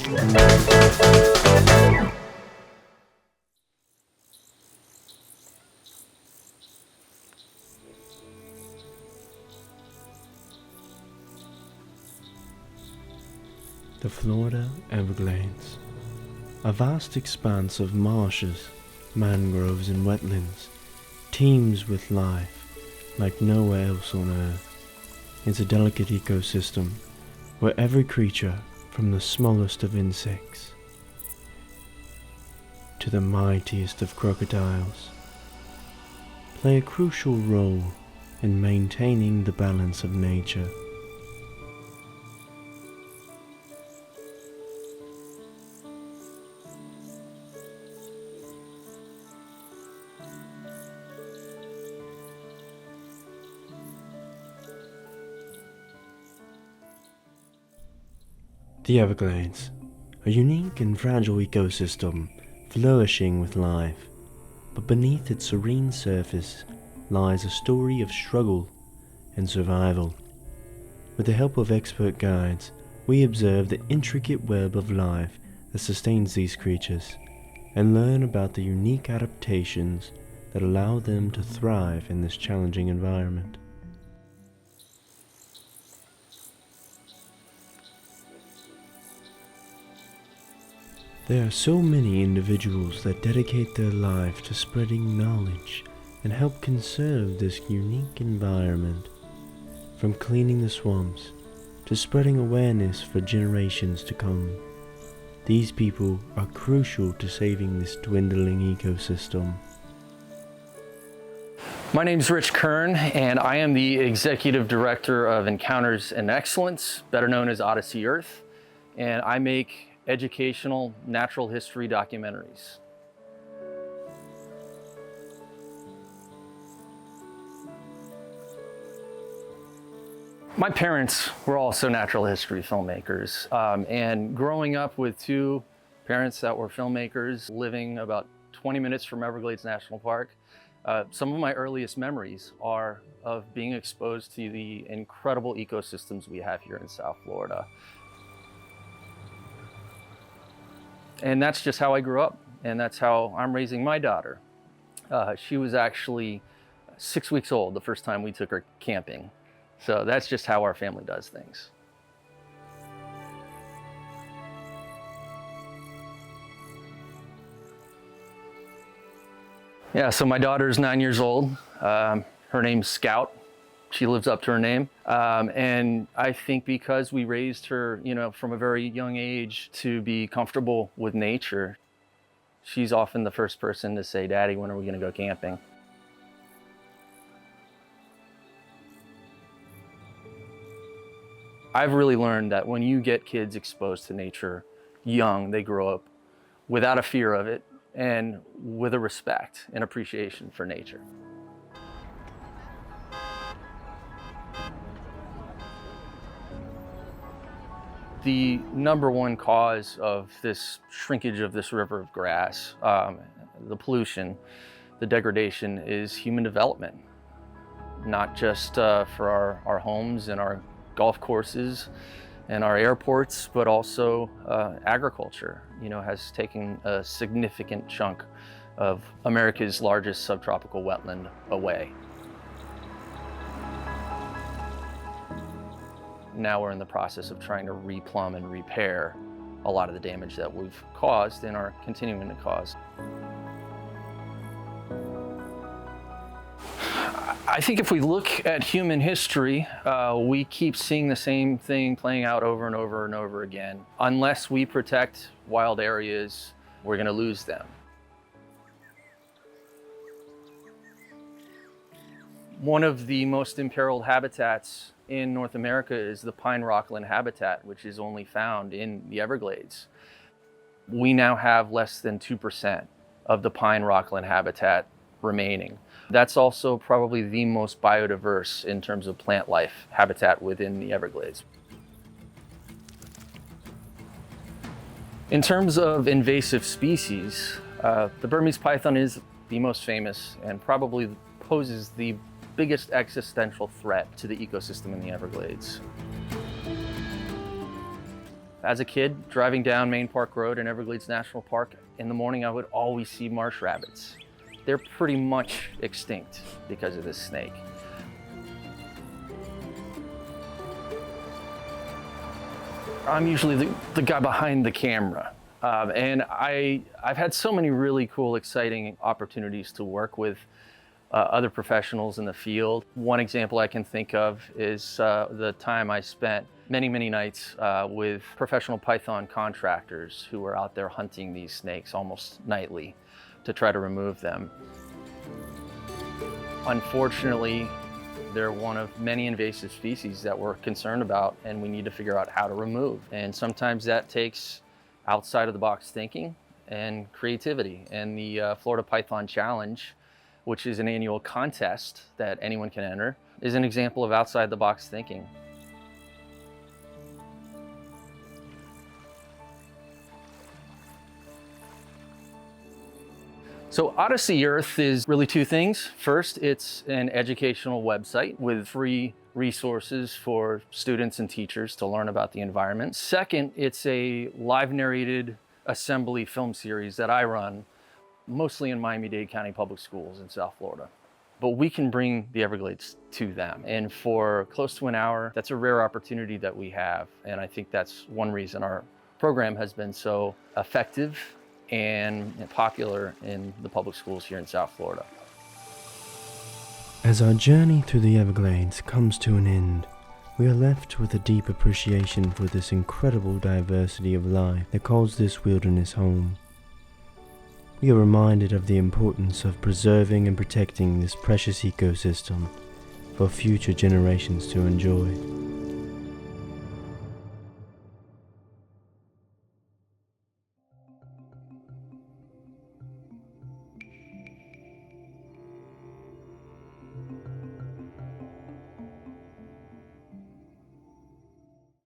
The Florida Everglades, a vast expanse of marshes, mangroves and wetlands, teems with life like nowhere else on Earth. It's a delicate ecosystem where every creature, from the smallest of insects to the mightiest of crocodiles, play a crucial role in maintaining the balance of nature. The Everglades, a unique and fragile ecosystem flourishing with life, but beneath its serene surface lies a story of struggle and survival. With the help of expert guides, we observe the intricate web of life that sustains these creatures and learn about the unique adaptations that allow them to thrive in this challenging environment. There are so many individuals that dedicate their life to spreading knowledge and help conserve this unique environment. From cleaning the swamps to spreading awareness for generations to come, these people are crucial to saving this dwindling ecosystem. My name is Richard Kern, and I am the Executive Director of Encounters and Excellence, better known as Odyssey Earth, and I make educational natural history documentaries. My parents were also natural history filmmakers, and growing up with two parents that were filmmakers living about 20 minutes from Everglades National Park, some of my earliest memories are of being exposed to the incredible ecosystems we have here in South Florida. And that's just how I grew up, and that's how I'm raising my daughter. She was actually 6 weeks old the first time we took her camping. So that's just how our family does things. Yeah, so my daughter's 9 years old. Her name's Scout. She lives up to her name. And I think because we raised her, from a very young age to be comfortable with nature, she's often the first person to say, "Daddy, when are we going to go camping?" I've really learned that when you get kids exposed to nature young, they grow up without a fear of it and with a respect and appreciation for nature. The number one cause of this shrinkage of this river of grass, the pollution, the degradation, is human development. Not just for our homes and our golf courses and our airports, but also agriculture, has taken a significant chunk of America's largest subtropical wetland away. Now we're in the process of trying to replumb and repair a lot of the damage that we've caused and are continuing to cause. I think if we look at human history, we keep seeing the same thing playing out over and over and over again. Unless we protect wild areas, we're going to lose them. One of the most imperiled habitats in North America is the pine rockland habitat, which is only found in the Everglades. We now have less than 2% of the pine rockland habitat remaining. That's also probably the most biodiverse in terms of plant life habitat within the Everglades. In terms of invasive species, the Burmese python is the most famous and probably poses the biggest existential threat to the ecosystem in the Everglades. As a kid, driving down Main Park Road in Everglades National Park, in the morning I would always see marsh rabbits. They're pretty much extinct because of this snake. I'm usually the guy behind the camera. And I've had so many really cool, exciting opportunities to work with other professionals in the field. One example I can think of is the time I spent many nights with professional python contractors who were out there hunting these snakes almost nightly to try to remove them. Unfortunately, they're one of many invasive species that we're concerned about and we need to figure out how to remove. And sometimes that takes outside of the box thinking and creativity. And the Florida Python Challenge, which is an annual contest that anyone can enter, is an example of outside the box thinking. So Odyssey Earth is really two things. First, it's an educational website with free resources for students and teachers to learn about the environment. Second, it's a live narrated assembly film series that I run, mostly in Miami-Dade County Public Schools in South Florida. But we can bring the Everglades to them. And for close to an hour, that's a rare opportunity that we have. And I think that's one reason our program has been so effective and popular in the public schools here in South Florida. As our journey through the Everglades comes to an end, we are left with a deep appreciation for this incredible diversity of life that calls this wilderness home. We are reminded of the importance of preserving and protecting this precious ecosystem for future generations to enjoy.